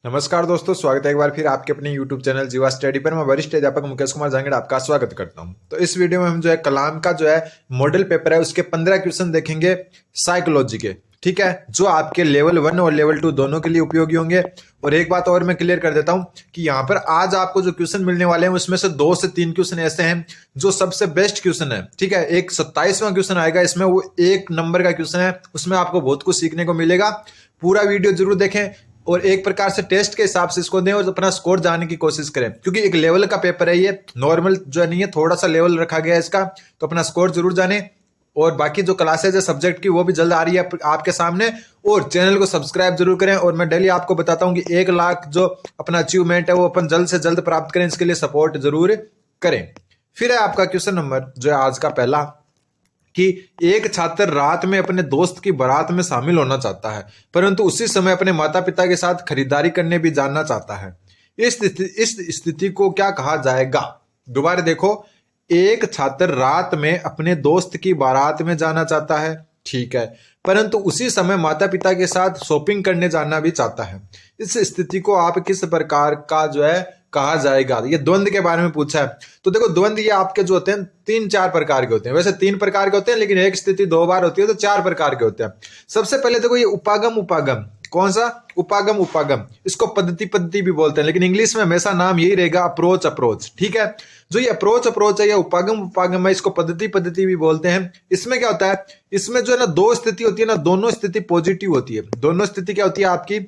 नमस्कार दोस्तों, स्वागत है एक बार फिर आपके अपने YouTube चैनल जीवा स्टडी पर। मैं वरिष्ठ अध्यापक मुकेश कुमार जांगड़ आपका स्वागत करता हूं। तो इस वीडियो में हम जो है कलाम का जो है मॉडल पेपर है उसके 15 क्वेश्चन देखेंगे साइकोलॉजी के। ठीक है, जो आपके लेवल 1 और लेवल 2 दोनों के लिए उपयोगी होंगे। और एक बात और मैं क्लियर कर देता हूं कि यहाँ पर आज आपको जो क्वेश्चन मिलने वाले हैं उसमें से 2 से 3 क्वेश्चन ऐसे हैं जो सबसे बेस्ट क्वेश्चन है। ठीक है, एक 27वां क्वेश्चन आएगा, इसमें वो 1 नंबर का क्वेश्चन है, उसमें आपको बहुत कुछ सीखने को मिलेगा। पूरा वीडियो जरूर देखें और एक प्रकार से टेस्ट के हिसाब से इसको दें और अपना स्कोर जानने की कोशिश करें, क्योंकि एक लेवल का पेपर है, ये नॉर्मल जो नहीं है, थोड़ा सा लेवल रखा गया है इसका। तो अपना स्कोर जरूर जाने। और बाकी जो क्लासेज है सब्जेक्ट की वो भी जल्द आ रही है आपके सामने। और चैनल को सब्सक्राइब जरूर करें। और मैं डेली आपको बताता हूं कि 1 लाख जो अपना अचीवमेंट है वो अपन जल्द से जल्द प्राप्त करें, इसके लिए सपोर्ट जरूर करें। फिर है आपका क्वेश्चन नंबर जो है आज का पहला, कि एक छात्र रात में अपने दोस्त की बारात में शामिल होना चाहता है, परंतु उसी समय अपने माता पिता के साथ खरीदारी करने भी जाना चाहता है। इस स्थिति को क्या कहा जाएगा? दोबारा देखो, एक छात्र रात में अपने दोस्त की बारात में जाना चाहता है, ठीक है, परंतु उसी समय माता पिता के साथ शॉपिंग करने जाना भी चाहता है। इस स्थिति को आप किस प्रकार का जो है कहा जाएगा? ये द्वंद्व के बारे में पूछा है। तो देखो, द्वंद्व ये आपके जो होते हैं 3-4 प्रकार के होते हैं। वैसे 3 प्रकार के होते हैं, लेकिन एक स्थिति 2 बार होती है तो 4 प्रकार के होते हैं। सबसे पहले देखो, ये उपागम उपागम। कौन सा? उपागम उपागम। इसको पद्धति भी बोलते हैं, लेकिन इंग्लिश में हमेशा नाम यही रहेगा, अप्रोच अप्रोच। ठीक है, जो ये अप्रोच है या उपागम उपागम है, इसको पद्धति भी बोलते हैं। इसमें क्या होता है, इसमें जो है ना 2 स्थिति होती है ना, दोनों स्थिति पॉजिटिव होती है। दोनों स्थिति क्या होती है आपकी?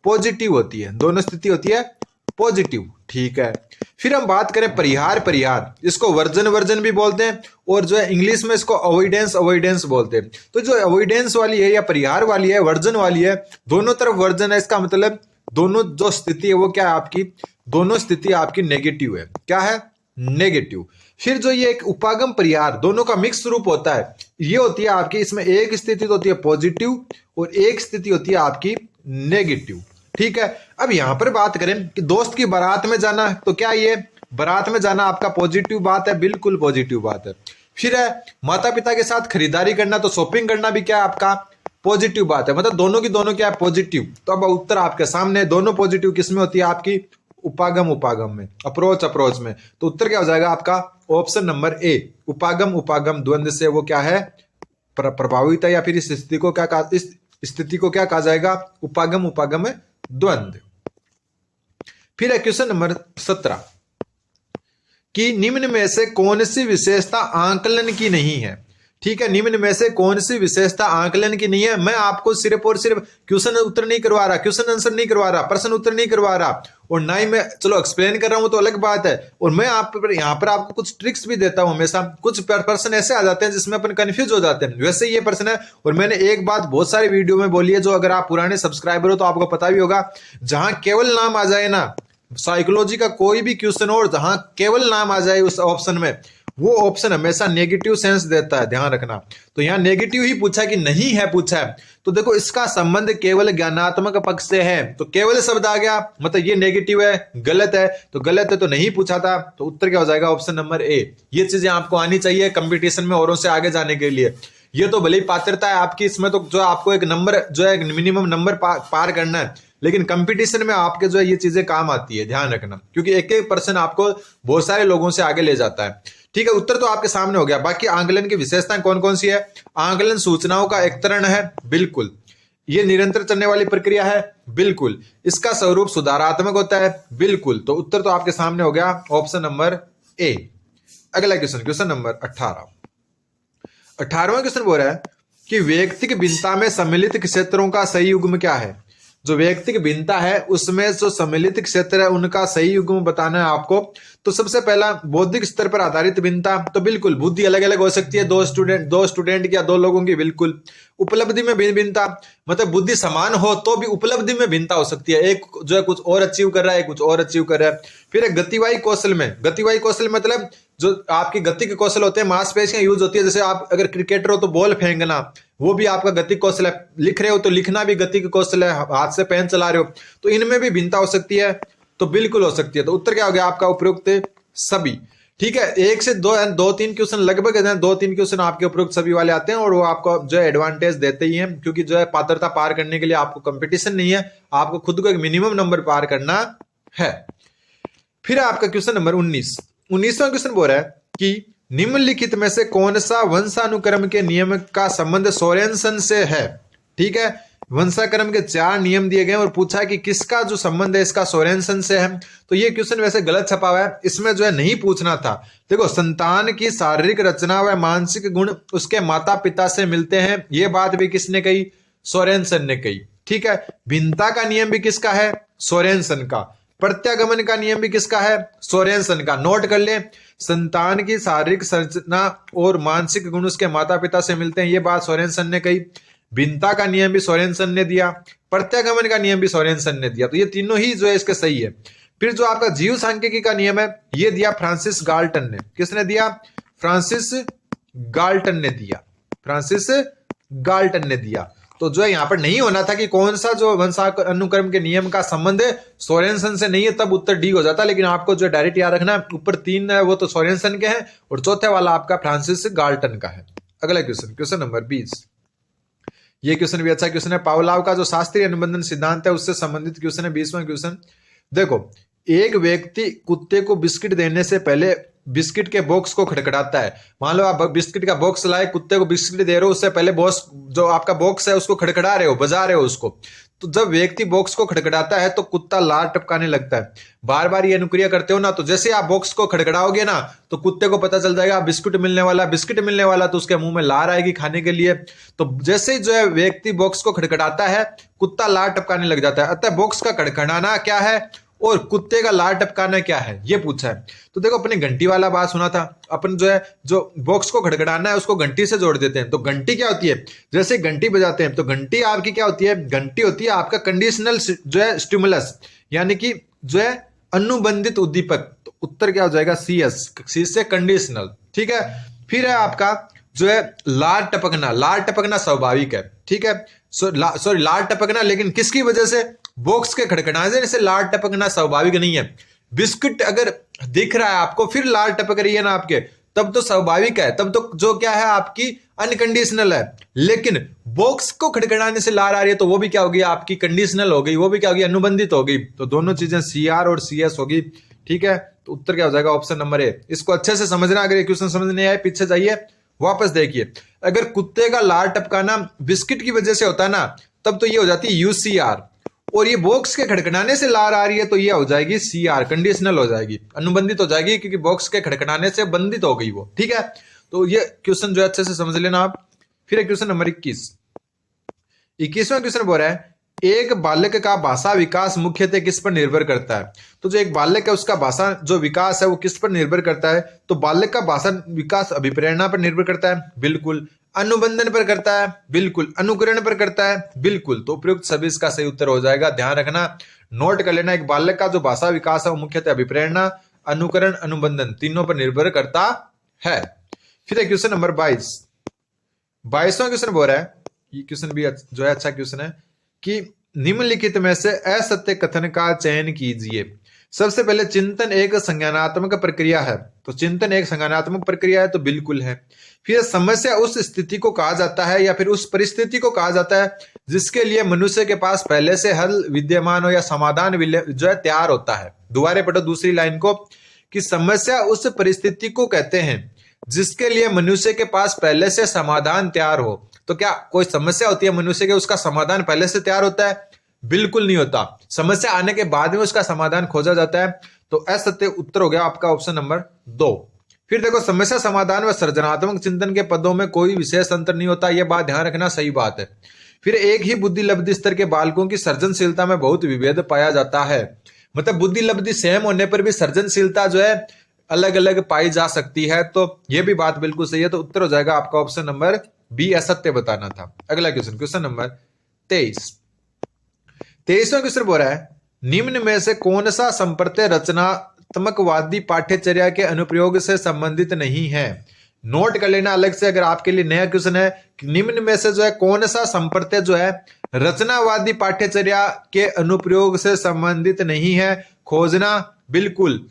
पॉजिटिव होती है। दोनों स्थिति होती है पॉजिटिव। ठीक है, फिर हम बात करें परिहार, इसको वर्जन भी बोलते हैं, और जो है इंग्लिश में इसको अवॉइडेंस बोलते हैं। तो जो अवॉइडेंस वाली है या परिहार वाली है, वर्जन वाली है, दोनों तरफ वर्जन है, इसका मतलब दोनों जो स्थिति है वो क्या है आपकी? दोनों स्थिति आपकी नेगेटिव है। क्या है? नेगेटिव। फिर जो ये एक उपागम परिहार, दोनों का मिक्स रूप होता है, ये होती है आपकी, इसमें एक स्थिति तो होती है पॉजिटिव और एक स्थिति होती है आपकी नेगेटिव। ठीक है, अब यहां पर बात करें कि दोस्त की बारात में जाना, तो क्या ये बारात में जाना आपका पॉजिटिव बात है? बिल्कुल पॉजिटिव बात है। फिर है माता पिता के साथ खरीदारी करना, तो शॉपिंग करना भी क्या है आपका? पॉजिटिव बात है। मतलब दोनों की दोनों क्या है? पॉजिटिव। तो अब उत्तर आपके सामने, दोनों पॉजिटिव किस में होती है आपकी? उपागम में, अप्रोच में। तो उत्तर क्या हो जाएगा आपका? ऑप्शन नंबर ए, उपागम द्वंद्व से वो क्या है? प्रभावित है, या फिर इस स्थिति को क्या कहा जाएगा? उपागम द्वंद्व। फिर है क्वेश्चन नंबर 17, कि निम्न में से कौन सी विशेषता आंकलन की नहीं है? ठीक है, निम्न में से कौन सी विशेषता आंकलन की नहीं है? मैं आपको सिर्फ और सिर्फ क्वेश्चन उत्तर नहीं करवा रहा, क्वेश्चन आंसर नहीं करवा रहा, प्रश्न उत्तर नहीं करवा रहा, और ना ही मैं चलो एक्सप्लेन कर रहा हूं तो अलग बात है। और मैं आप यहाँ पर आपको कुछ ट्रिक्स भी देता हूं हमेशा। कुछ प्रश्न ऐसे आ जाते हैं जिसमें अपन कंफ्यूज हो जाते हैं, वैसे ये प्रश्न है। और मैंने एक बात बहुत सारी वीडियो में बोली है, जो अगर आप पुराने सब्सक्राइबर हो तो आपको पता भी होगा, जहां केवल नाम आ जाए ना, साइकोलॉजी का कोई भी क्वेश्चन हो और जहां केवल नाम आ जाए उस ऑप्शन में, वो ऑप्शन हमेशा नेगेटिव सेंस देता है, ध्यान रखना। तो यहां नेगेटिव ही पूछा कि नहीं है पूछा है, तो देखो इसका संबंध केवल ज्ञानात्मक पक्ष से है, तो केवल शब्द आ गया, मतलब ये नेगेटिव है, गलत है, तो नहीं पूछा था। तो उत्तर क्या हो जाएगा? Option number A. ये चीजें आपको आनी चाहिए कंपटीशन में औरों से आगे जाने के लिए। ये तो भले ही पात्रता है आपकी, इसमें तो जो आपको एक नंबर जो है मिनिमम नंबर पार करना है, लेकिन कंपटीशन में आपके जो है ये चीजें काम आती है, ध्यान रखना, क्योंकि एक एक पर्सन आपको बहुत सारे लोगों से आगे ले जाता है। ठीक है, उत्तर तो आपके सामने हो गया। बाकी आंकलन की विशेषताएं कौन कौन सी है? आंकलन सूचनाओं का एकत्रण है, बिल्कुल। ये निरंतर चलने वाली प्रक्रिया है, बिल्कुल। इसका स्वरूप सुधारात्मक होता है, बिल्कुल। तो उत्तर तो आपके सामने हो गया, ऑप्शन नंबर ए। अगला क्वेश्चन नंबर 18वां क्वेश्चन बोल रहा है कि व्यक्तिक भिन्नता में सम्मिलित क्षेत्रों का सही युग्म क्या है? जो व्यक्तिक भिन्नता है उसमें जो सम्मिलित क्षेत्र है उनका सही युग्म बताना है आपको। तो सबसे पहला, बौद्धिक स्तर पर आधारित भिन्नता, तो बिल्कुल बुद्धि अलग अलग हो सकती है, दो स्टूडेंट या 2 लोगों की, बिल्कुल। उपलब्धि में भिन्नता, मतलब बुद्धि समान हो तो भी उपलब्धि में भिन्नता हो सकती है, एक जो है कुछ और अचीव कर रहा है, कुछ और अचीव कर रहा है। फिर गतिवाही कौशल मतलब जो आपकी गति के कौशल होते हैं, मांसपेशियां यूज होती है, जैसे आप अगर क्रिकेटर हो तो बॉल फेंकना, वो भी आपका गति कौशल है। लिख रहे हो तो लिखना भी गति के कौशल है, हाथ से पेन चला रहे हो तो इनमें भी भिन्नता हो सकती है, तो बिल्कुल हो सकती है। तो उत्तर क्या हो गया आपका? उपरोक्त सभी। ठीक है, एक से दो तीन क्वेश्चन लगभग है, 2-3 क्वेश्चन आपके उपरोक्त सभी वाले आते हैं और वो आपको जो है एडवांटेज देते ही हैं, क्योंकि जो है पात्रता पार करने के लिए आपको कंपटीशन नहीं है, आपको खुद को एक मिनिमम नंबर पार करना है। फिर आपका क्वेश्चन नंबर 19वां क्वेश्चन बोल रहा है कि निम्नलिखित में से कौन सा वंशानुक्रम के नियम का संबंध सोरेनसन से है। ठीक है, वंशाक्रम के 4 नियम दिए गए और पूछा कि किसका जो संबंध है इसका सोरेनसन से है। तो ये क्वेश्चन वैसे गलत छपा हुआ है, इसमें जो है नहीं पूछना था। देखो, संतान की शारीरिक रचना व मानसिक गुण उसके माता पिता से मिलते हैं, ये बात भी किसने कही, सोरेनसन ने कही। ठीक है, भिन्नता का नियम भी किसका है, सोरेनसन का। प्रत्यागमन का नियम भी किसका है, सोरेनसन का। नोट कर ले, संतान की शारीरिक संरचना और मानसिक गुण उसके माता पिता से मिलते हैं, ये बात सोरेनसन ने कही। भिन्नता का नियम भी सोरेनसन ने दिया, प्रत्यागमन का नियम भी सोरेनसन ने दिया। तो ये तीनों ही जो है इसके सही है। फिर जो आपका जीव सांख्यिकी का नियम है, ये दिया फ्रांसिस गाल्टन ने। किसने दिया, फ्रांसिस गाल्टन ने दिया, फ्रांसिस गाल्टन ने दिया। तो जो है यहाँ पर नहीं होना था कि कौन सा जो वंशानुक्रम के नियम का संबंध है सोरेनसन से नहीं है, तब उत्तर डी हो जाता। लेकिन आपको जो डायरेक्ट याद रखना है, ऊपर 3 है वो तो सोरेनसन के हैं और चौथे वाला आपका फ्रांसिस गाल्टन का है। अगला क्वेश्चन, क्वेश्चन नंबर 20। ये क्वेश्चन भी अच्छा क्वेश्चन है। पावलाव का जो शास्त्रीय अनुबंधन सिद्धांत है उससे संबंधित क्वेश्चन है। 20वां क्वेश्चन देखो, एक व्यक्ति कुत्ते को बिस्किट देने से पहले बिस्किट के बॉक्स को खटखटाता है। मान लो आप बिस्किट का बॉक्स लाए, कुत्ते को बिस्किट दे रहे हो, उससे पहले बॉक्स जो आपका बॉक्स है उसको खटखटा रहे हो, बजा रहे हो उसको। तो जब व्यक्ति बॉक्स को खटखटाता है तो कुत्ता लार टपकाने लगता है। बार बार ये अनुक्रिया करते हो ना, तो जैसे आप बॉक्स को खटखटाओगे ना तो कुत्ते को पता चल जाएगा बिस्किट मिलने वाला, बिस्किट मिलने वाला, तो उसके मुंह में लार आएगी खाने के लिए। तो जैसे ही जो है व्यक्ति बॉक्स को खटखटाता है, कुत्ता लार टपकाने लग जाता है। अतः बॉक्स का खटखटाना क्या है और कुत्ते का लार टपकाना क्या है, ये पूछा है। तो देखो, अपने घंटी वाला बात सुना था, अपन जो है जो बॉक्स को खटखटाना है उसको घंटी से जोड़ देते हैं। तो घंटी क्या होती है, जैसे घंटी बजाते हैं तो घंटी आपकी क्या होती है, घंटी होती है आपका कंडीशनल जो है स्टिमुलस, यानी कि जो है अनुबंधित उद्दीपक। तो उत्तर क्या हो जाएगा, सी से कंडीशनल। ठीक है, फिर है आपका जो है लार टपकना। लार टपकना स्वाभाविक है, ठीक है, सॉरी लार टपकना, लेकिन किसकी वजह से, बॉक्स के खड़खड़ाने से लार टपकना स्वाभाविक नहीं है। बिस्किट अगर दिख रहा है आपको फिर लार टपक रही है ना आपके, तब तो स्वाभाविक है, तब तो जो क्या है आपकी अनकंडीशनल है। लेकिन बॉक्स को खड़खड़ाने से लार आ रही है तो वो भी क्या होगी, आपकी कंडीशनल हो गई, वो भी क्या होगी, अनुबंधित हो गई। तो दोनों चीजें CR और CS होगी। ठीक है, तो उत्तर क्या हो जाएगा, ऑप्शन नंबर ए। इसको अच्छे से समझना, अगर ये क्वेश्चन समझ नहीं आए पीछे जाइए वापस देखिए। अगर कुत्ते का लार टपकाना बिस्किट की वजह से होता है ना, तब तो ये हो जाती है UCR, और ये बॉक्स के खड़खड़ाने से लार आ रही है तो ये हो जाएगी CR, कंडीशनल हो जाएगी, अनुबंधित हो जाएगी, क्योंकि बॉक्स के खड़खड़ाने से बंधित हो गई वो। ठीक है, तो ये क्वेश्चन जो है अच्छे से समझ लेना आप। फिर क्वेश्चन नंबर 21वां क्वेश्चन बोल रहा है, एक बालक का भाषा विकास मुख्यतः किस पर निर्भर करता है। तो जो एक बालक है उसका भाषा जो विकास है वो किस पर निर्भर करता है, तो बालक का भाषा विकास अभिप्रेरणा पर निर्भर करता है, बिल्कुल। अनुबंधन पर करता है, बिल्कुल। अनुकरण पर करता है, बिल्कुल। तो उपयुक्त सभी इसका सही उत्तर हो जाएगा, ध्यान रखना, नोट कर लेना। एक बालक का जो भाषा विकास है वो मुख्यतः अभिप्रेरणा, अनुकरण, अनुबंधन तीनों पर निर्भर करता है। फिर क्वेश्चन नंबर 22वां क्वेश्चन बोल रहा है, ये क्वेश्चन भी जो है अच्छा क्वेश्चन है, कि निम्नलिखित में से असत्य कथन का चयन कीजिए। सबसे पहले, चिंतन एक संज्ञानात्मक प्रक्रिया है। तो चिंतन एक संज्ञानात्मक प्रक्रिया है, तो बिल्कुल है। फिर समस्या उस स्थिति को कहा जाता है या फिर उस परिस्थिति को कहा जाता है जिसके लिए मनुष्य के पास पहले से हल विद्यमान हो या समाधान जो है तैयार होता है। दोबारा पढ़ो दूसरी लाइन को, कि समस्या उस परिस्थिति को कहते हैं जिसके लिए मनुष्य के पास पहले से समाधान तैयार हो। तो क्या कोई समस्या होती है मनुष्य के, उसका समाधान पहले से तैयार होता है? बिल्कुल नहीं होता, समस्या आने के बाद में उसका समाधान खोजा जाता है। तो असत्य उत्तर हो गया आपका ऑप्शन नंबर 2। फिर देखो, समस्या समाधान व सृजनात्मक चिंतन के पदों में कोई विशेष अंतर नहीं होता, यह बात ध्यान रखना, सही बात है। फिर एक ही बुद्धि लब्धि स्तर के बालकों की सृजनशीलता में बहुत विभेद पाया जाता है। मतलब बुद्धि लब्धि सेम होने पर भी सृजनशीलता जो है अलग अलग पाई जा सकती है। तो यह भी बात बिल्कुल सही है, तो उत्तर हो जाएगा आपका ऑप्शन नंबर बी, असत्य बताना था। अगला क्वेश्चन, क्वेश्चन नंबर 23वां क्वेश्चन बोल रहा है, निम्न में से कौन सा संप्रत्यय रचनात्मकवादी पाठ्यचर्या के अनुप्रयोग से संबंधित नहीं है। नोट कर लेना अलग से, अगर आपके लिए नया क्वेश्चन है कि निम्न में से जो है कौन सा संप्रत्यय जो है रचनावादी पाठ्यचर्या के अनुप्रयोग से संबंधित नहीं है, खोजना। बिल्कुल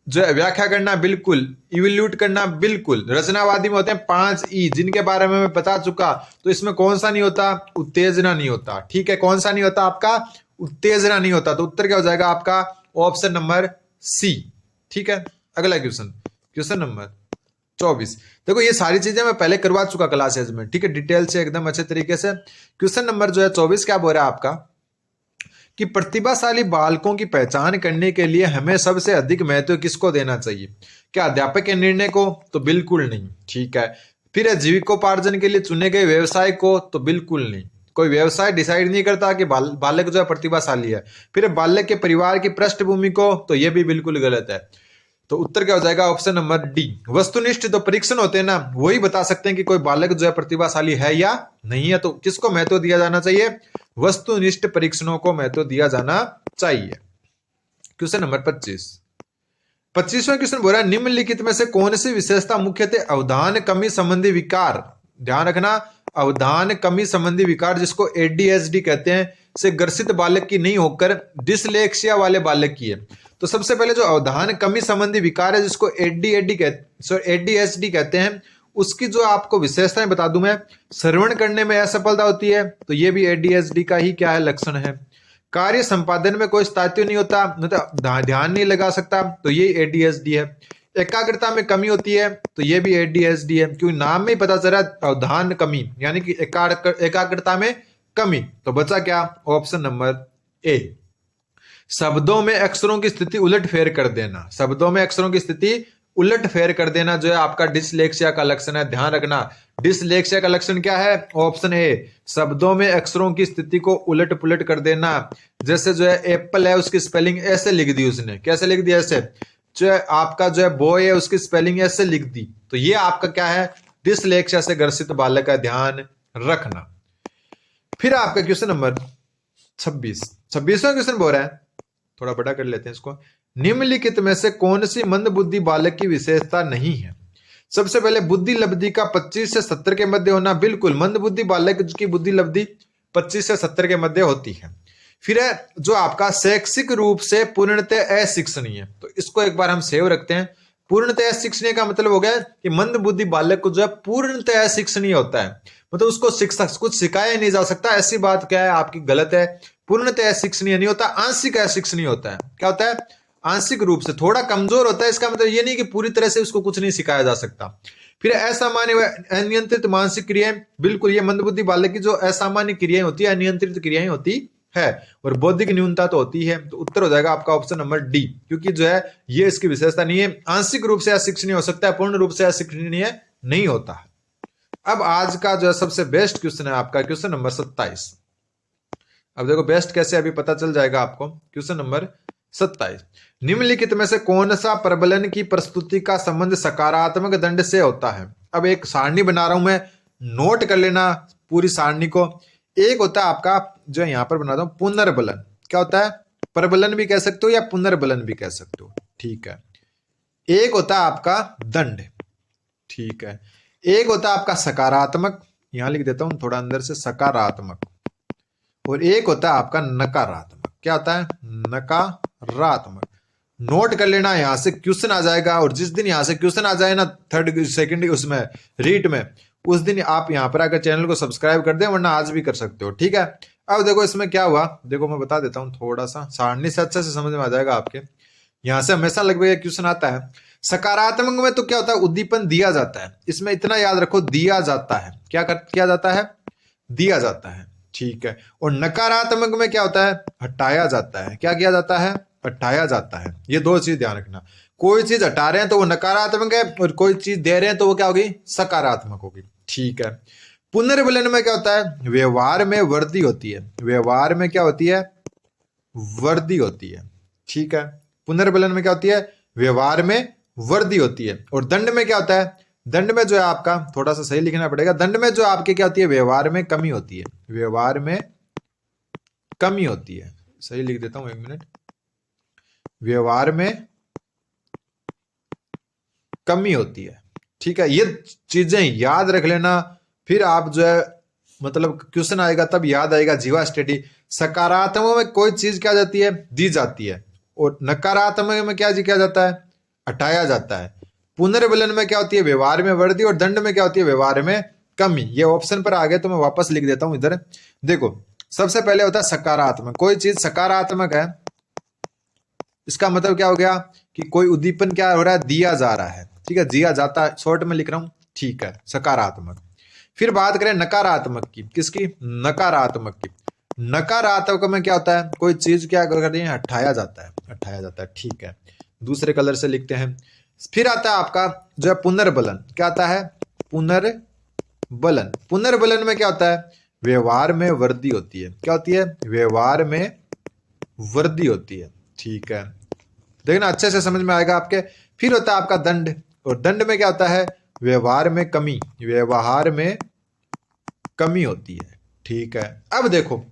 जो है व्याख्या करना बिल्कुल, इवैल्यूएट करना बिल्कुल। रचनावादी में होते हैं 5 ई, जिनके बारे में मैं बता चुका। तो इसमें कौन सा नहीं होता? उत्तेजना नहीं होता। ठीक है, कौन सा नहीं होता आपका? उत्तेजना नहीं होता। तो उत्तर क्या हो जाएगा आपका? Option number C. ठीक है, अगला क्वेश्चन, क्वेश्चन नंबर 24। देखो ये सारी चीजें मैं पहले करवा चुका क्लास एज में, ठीक है, डिटेल से एकदम अच्छे तरीके से। क्वेश्चन नंबर जो है 24 क्या बोल रहा है आपका कि प्रतिभाशाली बालकों की पहचान करने के लिए हमें सबसे अधिक महत्व किसको देना चाहिए? क्या अध्यापक के निर्णय को? तो बिल्कुल नहीं। ठीक है, फिर जीविकोपार्जन के लिए चुने गए व्यवसाय को? तो बिल्कुल नहीं। कोई व्यवसाय डिसाइड नहीं करता कि बालक जो है प्रतिभाशाली है। फिर बालक के परिवार की पृष्ठभूमि को? तो यह भी बिल्कुल गलत है। तो उत्तर क्या हो जाएगा? Option number D. वस्तुनिष्ठ जो परीक्षण होते हैं ना, वही बता सकते हैं कि कोई बालक जो है प्रतिभाशाली है या नहीं है। तो किसको महत्व दिया जाना चाहिए? वस्तुनिष्ठ परीक्षणों को महत्व दिया जाना चाहिए। क्वेश्चन नंबर 25वां क्वेश्चन बोल रहा है निम्नलिखित में से कौन सी विशेषता मुख्यतः अवधान कमी संबंधी विकार, ध्यान रखना, अवधान कमी संबंधी विकार जिसको एडीएचडी कहते हैं, से ग्रसित बालक की नहीं होकर डिसलेक्सिया वाले बालक की है? तो सबसे पहले जो अवधान कमी संबंधी विकार है जिसको एडीएचडी कहते हैं, उसकी जो आपको विशेषताएं बता दूं मैं। श्रवण करने में असफलता होती है, तो ये भी एडीएचडी का ही क्या है? लक्षण है। कार्य संपादन में कोई स्थायित्व नहीं होता, मतलब ध्यान नहीं लगा सकता, तो ये एडीएचडी है। एकाग्रता में कमी होती है, तो ये भी एडीएचडी है, क्योंकि नाम में ही पता चल रहा है अवधान कमी, यानी कि एकाग्रता में कमी। तो बचा क्या? Option number A. शब्दों में अक्षरों की स्थिति उलट फेर कर देना, शब्दों में अक्षरों की स्थिति उलट फेर कर देना जो है आपका डिसलेक्सिया का लक्षण है। ध्यान रखना, डिसलेक्सिया का लक्षण क्या है? ऑप्शन ए, शब्दों में अक्षरों की स्थिति को उलट पुलट कर देना। जैसे जो है एप्पल है, उसकी स्पेलिंग ऐसे लिख दी उसने, कैसे लिख दी? ऐसे। जो है आपका जो है बॉय है, उसकी स्पेलिंग ऐसे लिख दी, तो ये आपका क्या है? डिसलेक्सिया से ग्रसित बालक का ध्यान रखना। फिर आपका क्वेश्चन नंबर 26वां क्वेश्चन बोल रहा है, थोड़ा बड़ा कर लेते हैं इसको। निम्नलिखित में से कौन सी मंद बुद्धि बालक की विशेषता नहीं है? सबसे पहले बुद्धि लब्धि का 25 से 70 के मध्य होना, बिल्कुल मंद बुद्धि बालक की बुद्धि लब्धि 25 से 70 के मध्य होती है। फिर है जो आपका शैक्षिक रूप से पूर्णतः अशिक्षणीय, तो इसको एक बार हम सेव रखते हैं। पूर्णतः अशिक्षणीय का मतलब हो गया कि मंद बुद्धि बालक को जो है पूर्णतः अशिक्षणीय होता है, मतलब उसको शिक्षा कुछ सिखाया नहीं जा सकता। ऐसी बात क्या है आपकी? गलत है। पूर्णतः अशिक्षणीय नहीं होता, आंशिक अशिक्षणीय होता है। क्या होता है? आंशिक रूप से थोड़ा कमजोर होता है। इसका मतलब ये नहीं कि पूरी तरह से उसको कुछ नहीं सिखाया जा सकता। फिर असामान्य व अनियंत्रित मानसिक क्रियाएं, बिल्कुल ये मंदबुद्धि बालक की जो असामान्य क्रियाएं होती है, अनियंत्रित क्रियाएं होती है। और बौद्धिक न्यूनता तो होती है। तो उत्तर हो जाएगा आपका ऑप्शन नंबर डी, क्योंकि जो है ये इसकी विशेषता नहीं है। आंशिक रूप से अशिक्षणीय हो सकता है, पूर्ण रूप से अशिक्षणीय नहीं होता। अब आज का जो है सबसे बेस्ट क्वेश्चन है आपका क्वेश्चन नंबर 27। अब देखो बेस्ट कैसे, अभी पता चल जाएगा आपको। क्वेश्चन नंबर 27, निम्नलिखित में से कौन सा प्रबलन की प्रस्तुति का संबंध सकारात्मक दंड से होता है? अब एक सारणी बना रहा हूं मैं, नोट कर लेना पूरी सारणी को। एक होता है आपका जो यहां पर बना रहा हूं पुनर्बलन। क्या होता है? प्रबलन भी कह सकते हो या पुनर्बलन भी कह सकते हो। ठीक है, एक होता है आपका दंड। ठीक है, एक होता है आपका सकारात्मक, यहां लिख देता हूं थोड़ा अंदर से, सकारात्मक। और एक होता है आपका नकारात्मक। क्या होता है? नकारात्मक। नोट कर लेना, यहां से क्वेश्चन आ जाएगा। और जिस दिन यहां से क्वेश्चन आ जाए ना थर्ड सेकंड उसमें रीट में, उस दिन आप यहां पर आकर चैनल को सब्सक्राइब कर दें, वरना आज भी कर सकते हो। ठीक है, अब देखो इसमें क्या हुआ, देखो मैं बता देता हूं थोड़ा सा, सारणी से अच्छे से समझ में आ जाएगा आपके। यहां से हमेशा लगभग क्वेश्चन आता है। सकारात्मक में तो क्या होता है? उद्दीपन दिया जाता है। इसमें इतना याद रखो, दिया जाता है। क्या किया जाता है? दिया जाता है। ठीक है, और नकारात्मक में क्या होता है? हटाया जाता है। क्या किया जाता है? हटाया जाता है। ये दो चीज ध्यान रखना। कोई चीज हटा रहे हैं तो वो नकारात्मक है, और कोई चीज दे रहे हैं तो वो क्या होगी? सकारात्मक होगी। ठीक है, पुनर्बलन में क्या होता है? व्यवहार में वृद्धि होती है। व्यवहार में क्या होती है? वृद्धि होती है। ठीक है, पुनर्बलन में क्या होती है? व्यवहार में वृद्धि होती है। और दंड में क्या होता है? दंड में जो है आपका, थोड़ा सा सही लिखना पड़ेगा, दंड में जो आपके क्या होती है? व्यवहार में कमी होती है। व्यवहार में कमी होती है। सही लिख देता हूं, एक मिनट। व्यवहार में कमी होती है। ठीक है, ये चीजें याद रख लेना। फिर आप जो है मतलब क्वेश्चन आएगा तब याद आएगा जीवा स्टडी। सकारात्मक में कोई चीज क्या जाती है? दी जाती है। और नकारात्मक में क्या जी किया जाता है? हटाया जाता है। पुनर्बलन में क्या होती है? व्यवहार में वृद्धि। और दंड में क्या होती है? व्यवहार में कमी। ये ऑप्शन पर आ गए तो मैं वापस लिख देता हूं इधर। देखो सबसे पहले होता है सकारात्मक। कोई चीज सकारात्मक है, इसका मतलब क्या हो गया कि कोई उद्दीपन क्या हो रहा है? दिया जा रहा है। ठीक है, दिया जाता है, शॉर्ट में लिख रहा हूं। ठीक है, सकारात्मक। फिर बात करें नकारात्मक की। किसकी? नकारात्मक की। नकारात्मक में क्या होता है? कोई चीज क्या कर रही है? हटाया जाता है, हटाया जाता है। ठीक है, दूसरे कलर से लिखते हैं। फिर आता है आपका जो है पुनर्बलन। क्या आता है? पुनर्बलन। पुनर्बलन में क्या होता है? व्यवहार में वृद्धि होती है। क्या होती है? व्यवहार में वृद्धि होती है। ठीक है, देखना अच्छे से समझ में आएगा आपके। फिर होता है आपका दंड। और दंड में क्या होता है? व्यवहार में कमी। व्यवहार में कमी होती है। ठीक है, अब देखो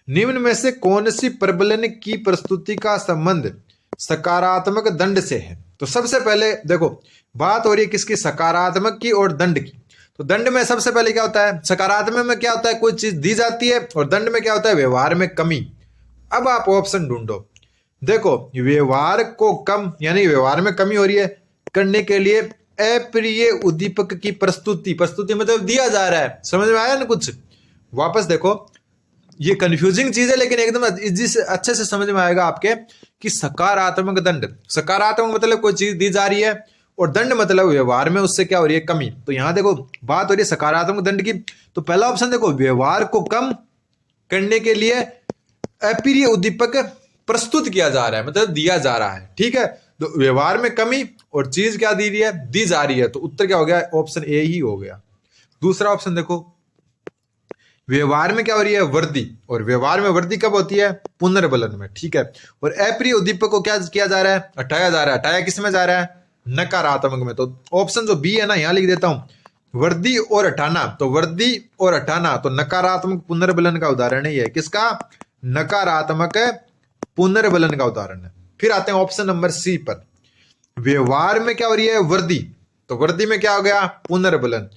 निम्न में से कौन सी प्रबलन की प्रस्तुति का संबंध सकारात्मक दंड से है? तो सबसे पहले देखो बात हो रही है किसकी? सकारात्मक की और दंड की। तो दंड में सबसे पहले क्या होता है? सकारात्मक में क्या होता है? कोई चीज दी जाती है। और दंड में क्या होता है? व्यवहार में कमी। अब आप ऑप्शन ढूंढो। देखो व्यवहार को कम यानी व्यवहार में कमी हो रही है करने के लिए अप्रिय उद्दीपक की प्रस्तुति। प्रस्तुति मतलब दिया जा रहा है। समझ में आया ना कुछ? वापस देखो, ये कंफ्यूजिंग चीज है लेकिन एकदम इजी से अच्छे से समझ में आएगा आपके कि सकारात्मक दंड। सकारात्मक मतलब कोई चीज दी जा रही है और दंड मतलब व्यवहार में उससे क्या हो रही है? कमी। तो यहां देखो बात हो रही है सकारात्मक दंड की। तो पहला ऑप्शन देखो, व्यवहार को कम करने के लिए अप्रिय उद्दीपक प्रस्तुत किया जा रहा है, मतलब दिया जा रहा है। ठीक है, तो व्यवहार में कमी और चीज क्या दी रही है? दी जा रही है। तो उत्तर क्या हो गया? ऑप्शन ए ही हो गया। दूसरा ऑप्शन देखो, व्यवहार में क्या हो रही है? वृद्धि। और व्यवहार में वृद्धि कब होती है? पुनर्बलन में। ठीक है, और अप्रिय उद्दीपक को क्या किया जा रहा है? हटाया जा रहा है। हटाया किस में जा रहा है? नकारात्मक में। तो ऑप्शन जो बी है ना, यहां लिख देता हूं, वृद्धि और हटाना। तो वृद्धि और हटाना तो नकारात्मक पुनर्बलन का उदाहरण ही है। किसका? नकारात्मक पुनर्बलन का उदाहरण है। फिर आते हैं ऑप्शन नंबर सी पर। व्यवहार में क्या हो रही है? वृद्धि। तो वृद्धि में क्या हो गया? पुनर्बलन।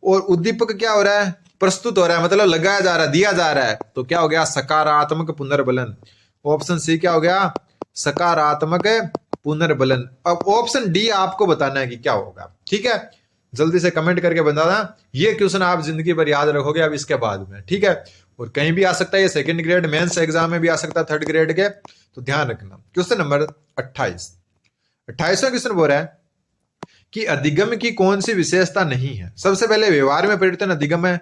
और उद्दीपक क्या हो रहा है? प्रस्तुत हो रहा है, मतलब लगाया जा रहा है, दिया जा रहा है। तो क्या हो गया? सकारात्मक पुनर्बलन। ऑप्शन सी क्या हो गया? सकारात्मक पुनर्बलन। अब ऑप्शन डी आपको बताना है कि क्या होगा। ठीक है, जल्दी से कमेंट करके बताना। ये क्वेश्चन आप जिंदगी भर याद रखोगे अब इसके बाद में। ठीक है, और कहीं भी आ सकता है, ये सेकंड ग्रेड मेंस एग्जाम में भी आ सकता है, थर्ड ग्रेड के। तो ध्यान रखना। Question number 28। 28वां क्वेश्चन बोल रहा है कि अधिगम की कौन सी विशेषता नहीं है? सबसे पहले व्यवहार में परिवर्तन अधिगम है,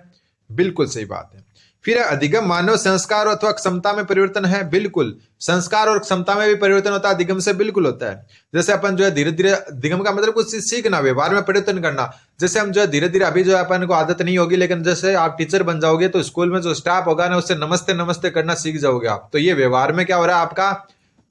बिल्कुल सही बात है। फिर अधिगम मानव संस्कार अथवा क्षमता में परिवर्तन है, बिल्कुल। संस्कार और क्षमता में भी परिवर्तन होता है, अधिगम से बिल्कुल होता है। जैसे अपन जो है धीरे धीरे, अधिगम का मतलब कुछ सीखना, व्यवहार में परिवर्तन करना। जैसे हम जो है धीरे धीरे, अभी जो है अपन को आदत नहीं होगी, लेकिन जैसे आप टीचर बन जाओगे तो स्कूल में जो स्टाफ होगा ना, उससे नमस्ते नमस्ते करना सीख जाओगे आप। तो ये व्यवहार में क्या हो रहा है? आपका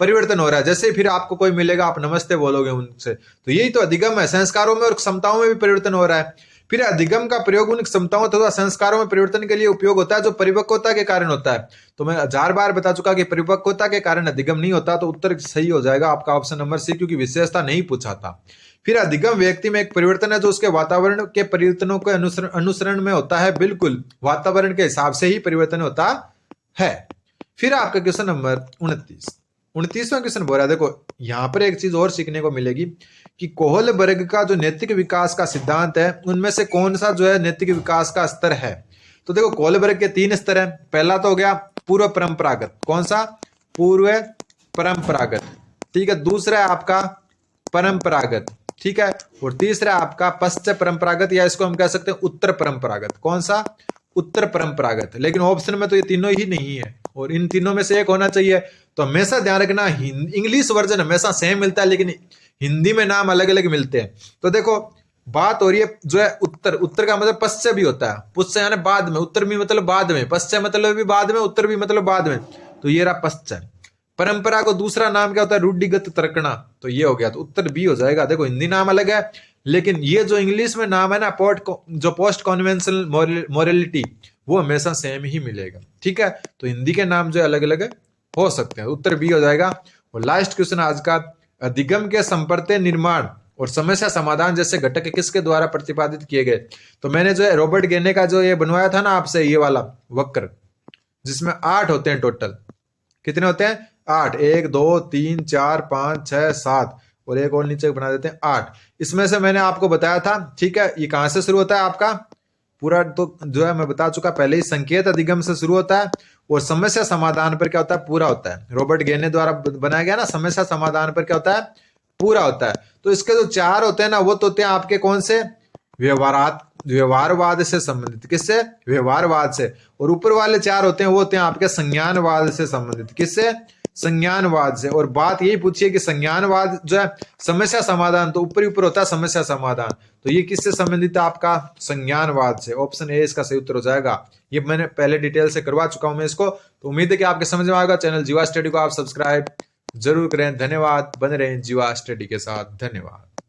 परिवर्तन हो रहा है। जैसे फिर आपको कोई मिलेगा, आप नमस्ते बोलोगे उनसे। तो यही तो अधिगम है। संस्कारों में और क्षमताओं में भी परिवर्तन हो रहा है। फिर अधिगम का प्रयोग उन क्षमताओं तथा संस्कारों में परिवर्तन के लिए उपयोग होता है जो परिपक्वता के कारण होता है। तो मैं 1000 बार बता चुका कि परिपक्वता के कारण अधिगम नहीं होता। तो उत्तर सही हो जाएगा आपका ऑप्शन नंबर सी, क्योंकि विशेषता नहीं पूछा था। फिर अधिगम व्यक्ति में एक परिवर्तन है जो उसके वातावरण के परिवर्तनों के अनुसरण में होता है, बिल्कुल। वातावरण के हिसाब से ही परिवर्तन होता है। फिर आपका क्वेश्चन नंबर 29वां क्वेश्चन बोल रहा है। देखो यहां पर एक चीज और सीखने को मिलेगी कि कोहलबर्ग का जो नैतिक विकास का सिद्धांत है, उनमें से कौन सा जो है नैतिक विकास का स्तर है? तो देखो कोहलबर्ग के 3 स्तर हैं। पहला तो हो गया पूर्व परंपरागत। कौन सा? पूर्व परंपरागत। ठीक है, दूसरा है आपका परंपरागत। ठीक है, और तीसरा आपका पश्चिम परंपरागत, या इसको हम कह सकते हैं उत्तर परंपरागत। कौन सा? उत्तर परंपरागत। लेकिन ऑप्शन में तो ये तीनों ही नहीं है, और इन तीनों में से एक होना चाहिए। तो हमेशा ध्यान रखना, इंग्लिश वर्जन हमेशा सेम मिलता है लेकिन हिंदी में नाम अलग अलग मिलते हैं। तो देखो बात हो रही है जो है उत्तर। उत्तर का मतलब पश्चिम भी होता है, पश्चिम यानी बाद में, उत्तर भी मतलब बाद में, पश्चिम मतलब भी बाद में, उत्तर भी मतलब बाद में। तो ये रहा पश्चिम। परंपरा को दूसरा नाम क्या होता है? रूढ़िगत तर्कना। तो ये हो गया, तो उत्तर बी हो जाएगा। देखो हिंदी नाम अलग है, लेकिन ये जो इंग्लिश में नाम है ना, जो पोस्ट कॉन्वेंशनल मोरालिटी, वो हमेशा सेम ही मिलेगा। ठीक है, तो हिंदी के नाम जो अलग अलग हो सकते हैं। उत्तर बी हो जाएगा। और लास्ट क्वेश्चन आज का, अधिगम के संपर्त्य निर्माण और समस्या समाधान जैसे घटक किसके द्वारा प्रतिपादित किए गए? तो मैंने जो है रॉबर्ट गेने का जो ये बनवाया था ना आपसे, ये वाला वक्र, जिसमें 8 होते हैं टोटल। कितने होते हैं? 8। 1 2 3 4 5 6 7, और एक और नीचे बना देते हैं 8। इसमें से मैंने आपको बताया था, ठीक है, ये कहां से शुरू होता है आपका पूरा, तो जो है मैं बता चुका पहले ही, संकेत अधिगम से शुरू होता है और समस्या समाधान पर क्या होता है, पूरा होता है। रॉबर्ट गेने द्वारा बनाया गया ना, समस्या समाधान पर क्या होता है, पूरा होता है। तो इसके जो 4 होते हैं ना, वो तो होते हैं आपके कौन से, व्यवहारवाद से संबंधित, किससे, व्यवहारवाद से। और ऊपर वाले 4 होते हैं वो होते हैं आपके संज्ञानवाद से संबंधित, किससे, संज्ञानवाद से। और बात यही पूछिए कि संज्ञानवाद जो है समस्या समाधान, तो ऊपर ही ऊपर होता है समस्या समाधान, तो ये किससे संबंधित है, आपका संज्ञानवाद से। ऑप्शन ए इसका सही उत्तर हो जाएगा। ये मैंने पहले डिटेल से करवा चुका हूं मैं इसको, तो उम्मीद है कि आपके समझ में आएगा। चैनल जीवा स्टडी को आप सब्सक्राइब जरूर करें। धन्यवाद, बने रहें जीवा स्टडी के साथ। धन्यवाद।